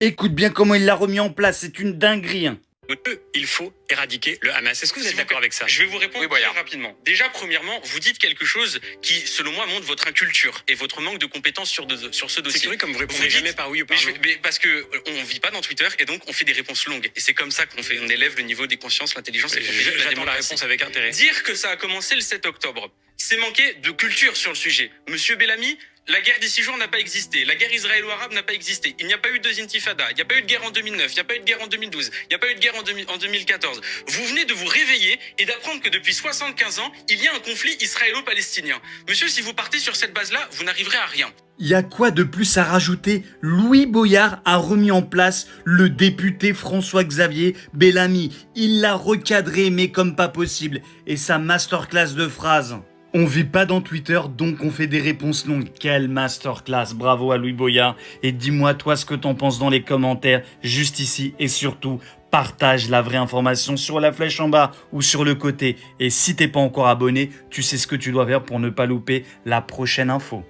Écoute bien comment il l'a remis en place, c'est une dinguerie. Hein. Il faut éradiquer le Hamas. Est-ce que vous êtes d'accord avec ça? Je vais vous répondre Oui, très rapidement. Déjà, premièrement, vous dites quelque chose qui, selon moi, montre votre inculture et votre manque de compétences sur ce dossier. C'est curieux comme vous répondez jamais par oui ou par non. Mais parce que on vit pas dans Twitter et donc on fait des réponses longues. Et c'est comme ça on élève le niveau des consciences, l'intelligence et J'attends la réponse avec intérêt. Dire que ça a commencé le 7 octobre, c'est manquer de culture sur le sujet. Monsieur Bellamy, la guerre des 6 jours n'a pas existé. La guerre israélo-arabe n'a pas existé. Il n'y a pas eu de deuxième intifada. Il n'y a pas eu de guerre en 2009. Il n'y a pas eu de guerre en 2012. Il n'y a pas eu de guerre en 2014. Vous venez de vous réveiller et d'apprendre que depuis 75 ans, il y a un conflit israélo-palestinien. Monsieur, si vous partez sur cette base-là, vous n'arriverez à rien. Y a quoi de plus à rajouter? Louis Boyard a remis en place le député François-Xavier Bellamy. Il l'a recadré, mais comme pas possible. Et sa masterclass de phrases. On vit pas dans Twitter, donc on fait des réponses longues. Quelle masterclass, bravo à Louis Boyard. Et dis-moi toi ce que t'en penses dans les commentaires, juste ici. Et surtout, partage la vraie information sur la flèche en bas ou sur le côté. Et si t'es pas encore abonné, tu sais ce que tu dois faire pour ne pas louper la prochaine info.